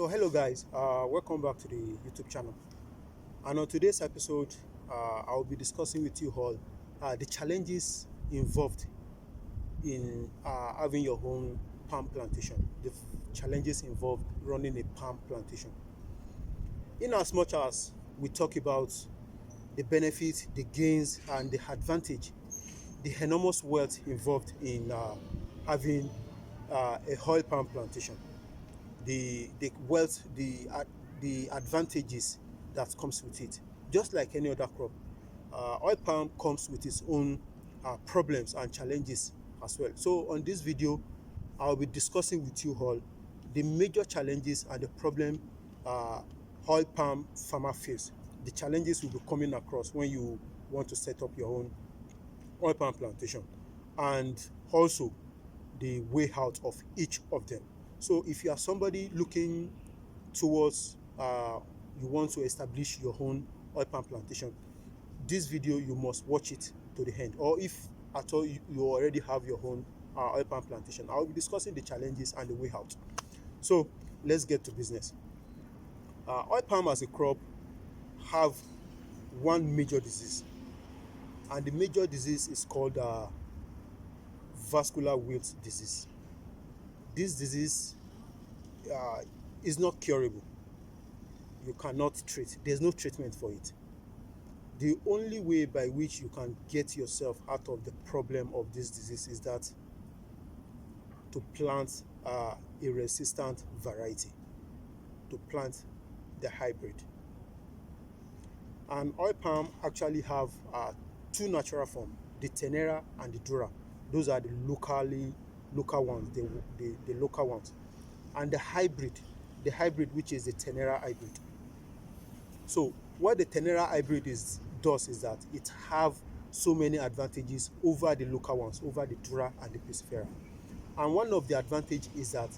So hello guys, welcome back to the YouTube channel. And on today's episode, I'll be discussing with you all the challenges involved in having your own palm plantation, the challenges involved running a palm plantation. In as much as we talk about the benefits, the gains, and the advantage, the enormous wealth involved in having a oil palm plantation, the wealth, the advantages that comes with it. Just like any other crop, oil palm comes with its own problems and challenges as well. So on this video, I'll be discussing with you all the major challenges and the problem uh, oil palm farmer face. The challenges will be coming across when you want to set up your own oil palm plantation, and also the way out of each of them. So if you are somebody looking towards you want to establish your own oil palm plantation, this video you must watch it to the end. Or if at all you already have your own oil palm plantation, I'll be discussing the challenges and the way out. So let's get to business. Oil palm as a crop have one major disease, and the major disease is called vascular wilt disease. This disease uh, is not curable. You cannot treat. There's no treatment for it. The only way by which you can get yourself out of the problem of this disease is that to plant a resistant variety, to plant the hybrid. And oil palm actually have two natural forms, the tenera and the dura. Those are the local ones, the local ones. And the hybrid which is the tenera hybrid. So what the tenera hybrid does is that it have so many advantages over the local ones, over the dura and the piscifera. And one of the advantage is that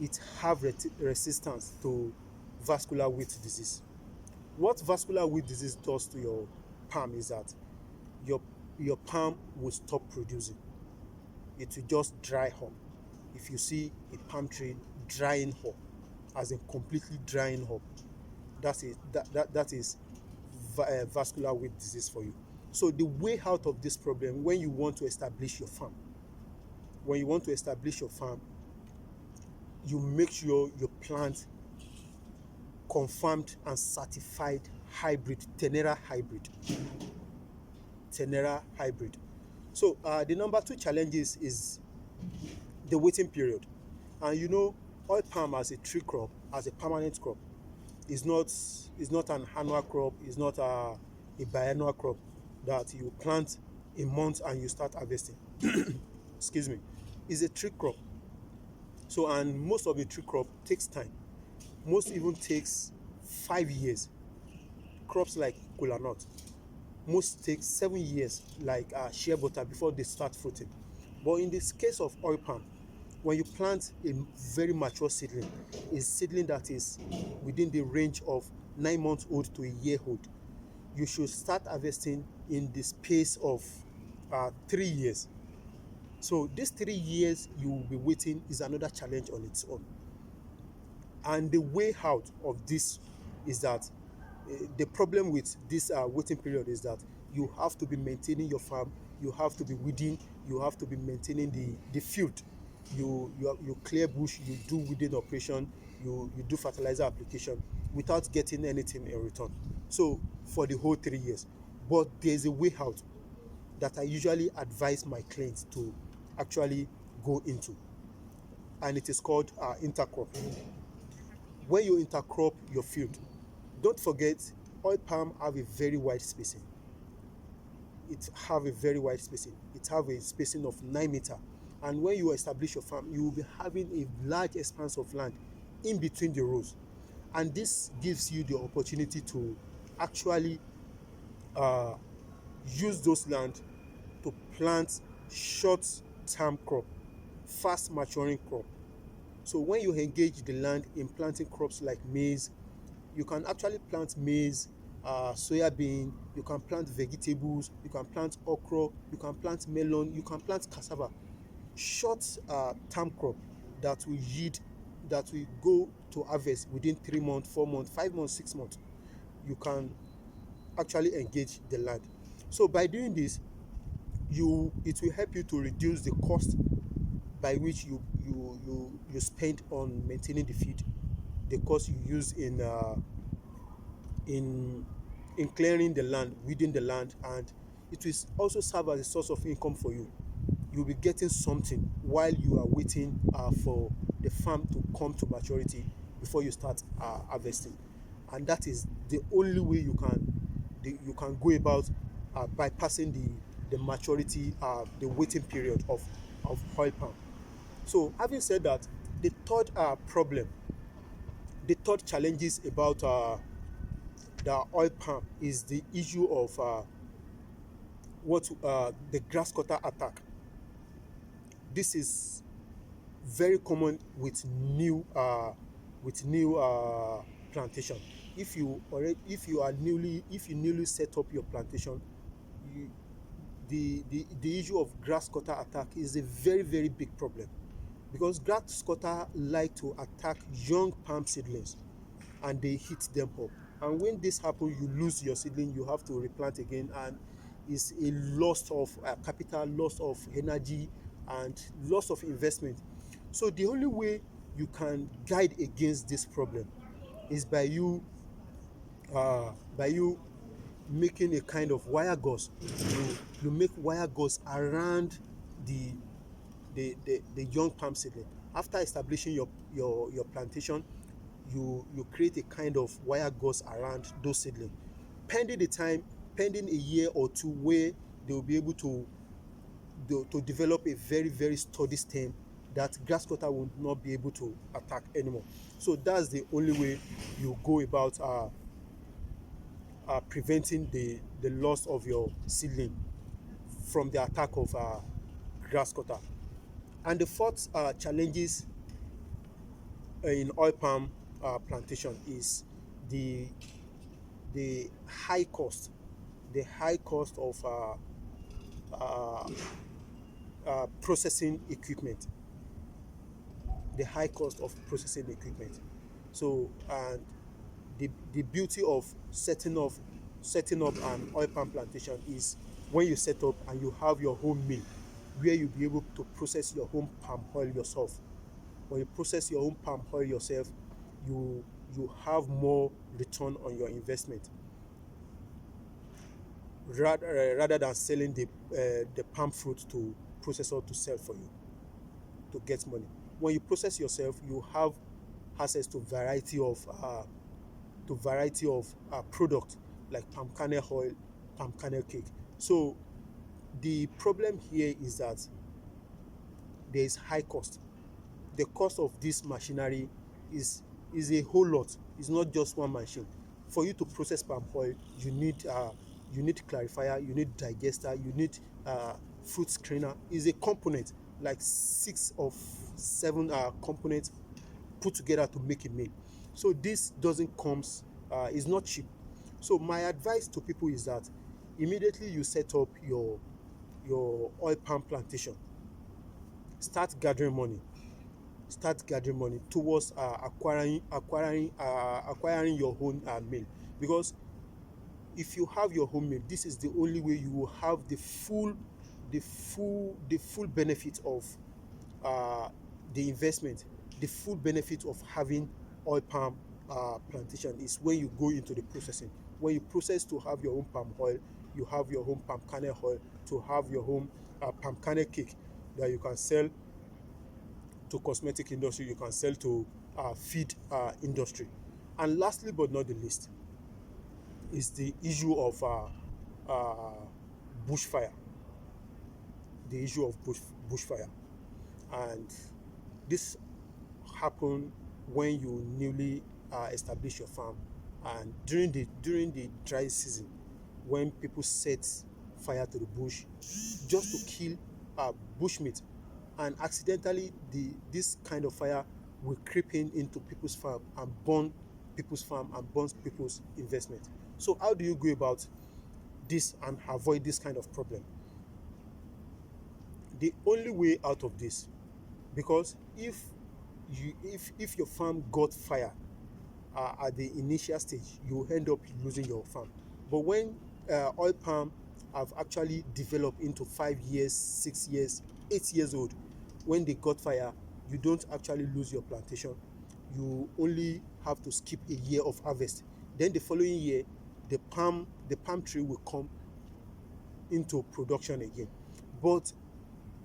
it have resistance to vascular wilt disease. What vascular wilt disease does to your palm is that your your palm will stop producing. It will just dry up. If you see a palm tree drying up, as in completely drying up, that is vascular wilt disease for you. So the way out of this problem, when you want to establish your farm, you make sure you plant confirmed and certified hybrid, tenera hybrid. So the number two challenges is the waiting period. And you know, oil palm as a tree crop, as a permanent crop, is not an annual crop, is not a biannual crop that you plant a month and you start harvesting. Excuse me. It's a tree crop. So, and most of the tree crop takes time. Most even takes 5 years. Crops like kola nut, most take 7 years, like shea butter, before they start fruiting. But in this case of oil palm, when you plant a very mature seedling, a seedling that is within the range of 9 months old to a year old, you should start harvesting in the space of 3 years. So these 3 years you will be waiting is another challenge on its own. And the way out of this is that the problem with this waiting period is that you have to be maintaining your farm, you have to be weeding, you have to be maintaining the field. You clear bush, you do weeding operation, you do fertilizer application without getting anything in return. So for the whole 3 years. But there's a way out that I usually advise my clients to actually go into, and it is called intercrop. When you intercrop your field, don't forget oil palm have a very wide spacing. It have a very wide spacing. It have a spacing of 9 meters. And when you establish your farm, you will be having a large expanse of land in between the rows. And this gives you the opportunity to actually uh, use those land to plant short-term crop, fast maturing crop. So when you engage the land in planting crops like maize, you can actually plant maize, soya bean, you can plant vegetables, you can plant okra, you can plant melon, you can plant cassava. Short term crop that will yield, that will go to harvest within 3 months, 4 months, 5 months, 6 months, you can actually engage the land. So by doing this, it will help you to reduce the cost by which you spend on maintaining the field, the cost you use in in clearing the land, weeding the land, and it will also serve as a source of income for you. You'll be getting something while you are waiting for the farm to come to maturity before you start harvesting. And that is the only way you can go about bypassing the maturity, the waiting period of oil palm. So having said that, the third problem, the third challenges about the oil palm is the issue of what the grass cutter attack. This is very common with new plantation. If you newly set up your plantation, you, the issue of grass cutter attack is a very big problem, because grass cutter like to attack young palm seedlings and they hit them up. And when this happens, you lose your seedling, you have to replant again, and it's a loss of capital, loss of energy, and loss of investment. So the only way you can guide against this problem is by you making a kind of wire gauze. You make wire gauze around the the young palm seedling. After establishing your plantation, you create a kind of wire gauze around those seedlings. Pending the time, pending a year or two, where they will be able to develop a very sturdy stem that grass cutter will not be able to attack anymore. So that's the only way you go about preventing the loss of your seedling from the attack of grass cutter. And the fourth challenges in oil palm plantation is the the high cost, the high cost of uh, processing equipment, the high cost of processing equipment. So, and the beauty of setting up an oil palm plantation is when you set up and you have your home mill where you'll be able to process your own palm oil yourself. When you process your own palm oil yourself, you have more return on your investment, rather than selling the palm fruit to processor to sell for you to get money. When you process yourself, you have access to variety of product like palm kernel oil, palm kernel cake. So the problem here is that there is high cost. The cost of this machinery is a whole lot. It's not just one machine. For you to process palm oil, you need clarifier, you need digester, you need fruit screener. Is a component, like 6 or 7 components put together to make a meal. So this doesn't comes is not cheap. So my advice to people is that immediately you set up your oil palm plantation, start gathering money. Start gathering money towards acquiring your own mill, because if you have your home mill, this is the only way you will have the full benefit of uh, the investment. The full benefit of having oil palm plantation is when you go into the processing. When you process to have your own palm oil, you have your own palm kernel oil, to have your own palm kernel cake that you can sell to cosmetic industry, you can sell to feed industry. And lastly but not the least is the issue of bushfire. The issue of bushfire, and this happen when you newly establish your farm, and during the dry season, when people set fire to the bush just to kill bushmeat, and accidentally this kind of fire will creep into people's farm and burn people's investment. So how do you go about this and avoid this kind of problem? The only way out of this, because if if your farm got fire at the initial stage, you end up losing your farm. But when oil palm have actually developed into 5 years, 6 years, 8 years old, when they got fire, you don't actually lose your plantation. You only have to skip a year of harvest. Then the following year, the palm tree will come into production again. But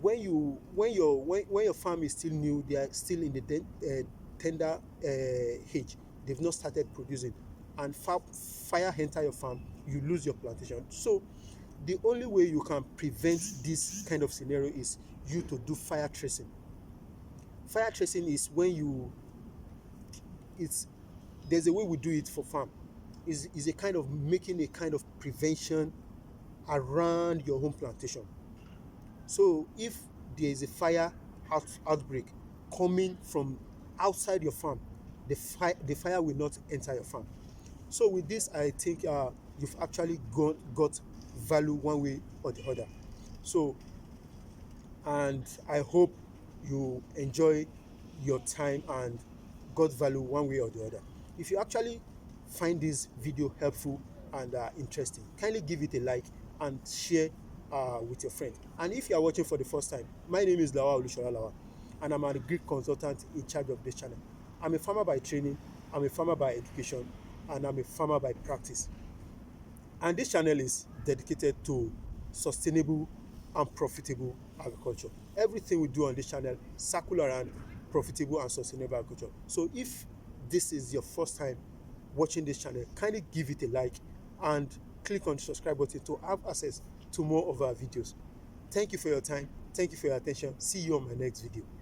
when your farm is still new, they are still in the tender age. They've not started producing, and fire enter your farm, you lose your plantation. So the only way you can prevent this kind of scenario is you to do fire tracing. Fire tracing is when you it's there's a way we do it for farm. Is a kind of making a kind of prevention around your home plantation. So if there is a fire outbreak coming from outside your farm, the fire will not enter your farm. So with this, I think you've actually got value one way or the other. So, and I hope you enjoy your time and got value one way or the other. If you actually find this video helpful and interesting, kindly give it a like and share with your friend. And if you are watching for the first time, my name is Lawa Olushola Lawa, and I'm an agri consultant in charge of this channel. I'm a farmer by training, I'm a farmer by education, and I'm a farmer by practice. And this channel is dedicated to sustainable and profitable agriculture. Everything we do on this channel circle around profitable and sustainable agriculture. So if this is your first time watching this channel, kindly give it a like and click on the subscribe button to have access to more of our videos. Thank you for your time. Thank you for your attention. See you on my next video.